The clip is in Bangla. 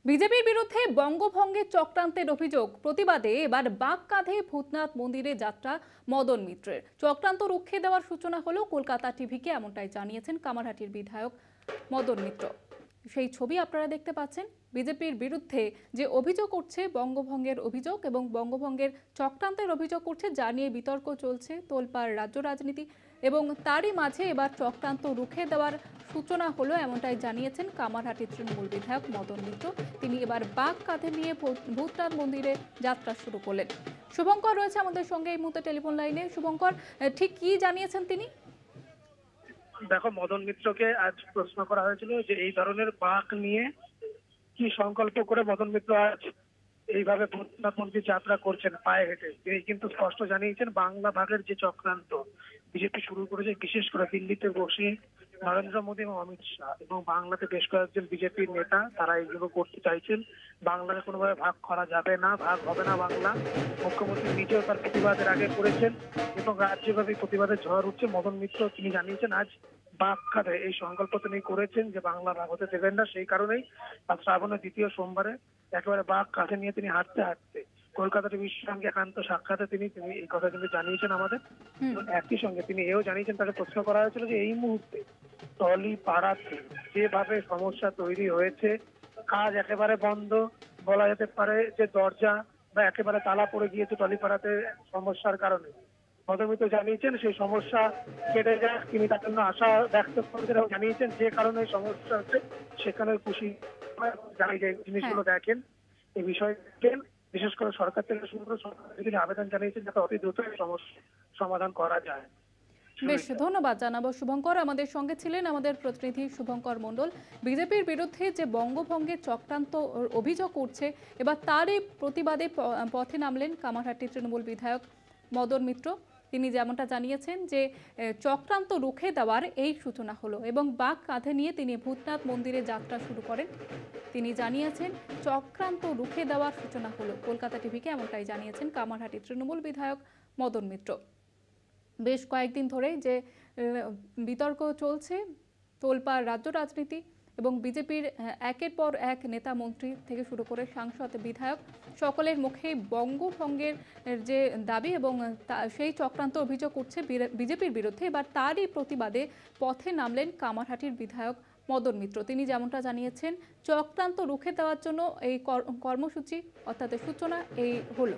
বিজেপির বিরুদ্ধে বঙ্গভঙ্গের চক্রান্তের অভিযোগ প্রতিবাদে এবার বাগকাঁধে ভূতনাথ মন্দিরে যাত্রা মদন মিত্রের। চক্রান্ত রুখে দেওয়ার সূচনা হলো কলকাতা টিভিকে, এমনটাই জানিয়েছেন কামারহাটির বিধায়ক মদন মিত্র। সেই ছবি আপনারা দেখতে পাচ্ছেন। বিজেপির বিরুদ্ধে যে অভিযোগ উঠছে, বঙ্গভঙ্গের অভিযোগ এবং বঙ্গভঙ্গের চক্রান্তের অভিযোগ করছে, যা নিয়ে বিতর্ক চলছে, তোলপাড় রাজ্য রাজনীতি, এবং তারই মাঝে এবার চক্রান্ত রুখে দেওয়ার সূচনা হলো, এমনটাই জানিয়েছেন কামারহাটির তৃণমূল বিধায়ক মদন মিত্র। তিনি এবার বাগ কাঁধে নিয়ে ভূতনাথ মন্দিরে যাত্রা শুরু করলেন। শুভঙ্কর রয়েছে আমাদের সঙ্গে এই মুহূর্তে টেলিফোন লাইনে। শুভঙ্কর, ঠিক কি জানিয়েছেন তিনি? দেখো, মদন মিত্রকে আজ প্রশ্ন করা হয়েছিল যে এই ধরনের বাঁক নিয়ে কি সংকল্প করে মদন মিত্র আজ এইভাবে ভূতনাথ মন্দির যাত্রা করছেন পায়ে হেঁটে। তিনি কিন্তু স্পষ্ট জানিয়েছেন বাংলা ভাগের যে চক্রান্ত বিজেপি শুরু করেছে, বিশেষ করে দিল্লিতে বসে নরেন্দ্র মোদী এবং অমিত শাহ এবং বাংলাতে বেশ কয়েকজন বিজেপির নেতা, তারা এইগুলো করতে চাইছেন। বাংলাকে কোনোভাবে ভাগ করা যাবে না, ভাগ হবে না বাংলা। মুখ্যমন্ত্রী নিজেও তার প্রতিবাদের আগে করেছেন এবং রাজ্যব্যাপী প্রতিবাদের ঝড় উঠছে। মদন মিত্র তিনি জানিয়েছেন আজ বাগকাঁধে এই সংকল্প তিনি করেছেন যে বাংলা ভাগ হতে দেবেন না। সেই কারণেই শ্রাবণের দ্বিতীয় সোমবারে একেবারে বাগ কাঁধে নিয়ে তিনি হাঁটতে হাঁটতে কলকাতা টিভির সঙ্গে একান্ত সাক্ষাতে তিনি এই কথা কিন্তু জানিয়েছেন আমাদের। একই সঙ্গে তিনি এও জানিয়েছেন, তাকে প্রশ্ন করা হয়েছিল যে এই মুহূর্তে টলি পাড়াতে যেভাবে সমস্যা তৈরি হয়েছে, কাজ একেবারে বন্ধ, বলা যেতে পারে যে দরজা বা একেবারে তালা পড়ে গিয়েছে টলিপাড়াতে সমস্যার কারণে। মদন মিত্র জানিয়েছেন সেই সমস্যা কেটে যায়, তিনি তার জন্য আশা ব্যক্ত করেছেন এবং জানিয়েছেন যে কারণে সমস্যা হচ্ছে সেখানে খুশি জানি যে জিনিসগুলো দেখেন, এই বিষয়কে বিশেষ করে সরকার থেকে শুরু করে সরকার তিনি আবেদন জানিয়েছেন যাতে অতি দ্রুত এই সমস্যা সমাধান করা যায়। বেশ, ধন্যবাদ জানাবো শুভঙ্কর। আমাদের সঙ্গে ছিলেন আমাদের প্রতিনিধি শুভঙ্কর মণ্ডল। বিজেপির বিরুদ্ধে যে বঙ্গভঙ্গের চক্রান্ত অভিযোগ উঠছে, এবার তারই প্রতিবাদে পথে নামলেন কামারহাটির তৃণমূল বিধায়ক মদন মিত্র। তিনি যেমনটা জানিয়েছেন যে চক্রান্ত রুখে দেওয়ার এই সূচনা হলো এবং বাগ কাঁধে নিয়ে তিনি ভূতনাথ মন্দিরে যাত্রা শুরু করেন। তিনি জানিয়েছেন চক্রান্ত রুখে দেওয়ার সূচনা হলো কলকাতা টিভিকে, এমনটাই জানিয়েছেন কামারহাটির তৃণমূল বিধায়ক মদন মিত্র। বেশ কয়েকদিন ধরে যে বিতর্ক চলছে, তোলপাড় রাজ্য রাজনীতি এবং বিজেপির একের পর এক নেতা মন্ত্রী থেকে শুরু করে সাংসদ বিধায়ক সকলের মুখে বঙ্গভঙ্গের যে দাবি এবং সেই চক্রান্ত অভিযোগ উঠছে বিজেপির বিরুদ্ধে। এবার তারই প্রতিবাদে পথে নামলেন কামারহাটির বিধায়ক মদন মিত্র। তিনি যেমনটা জানিয়েছেন চক্রান্ত রুখে দেওয়ার জন্য এই কর্মসূচি অর্থাৎ সূচনা এই হলো।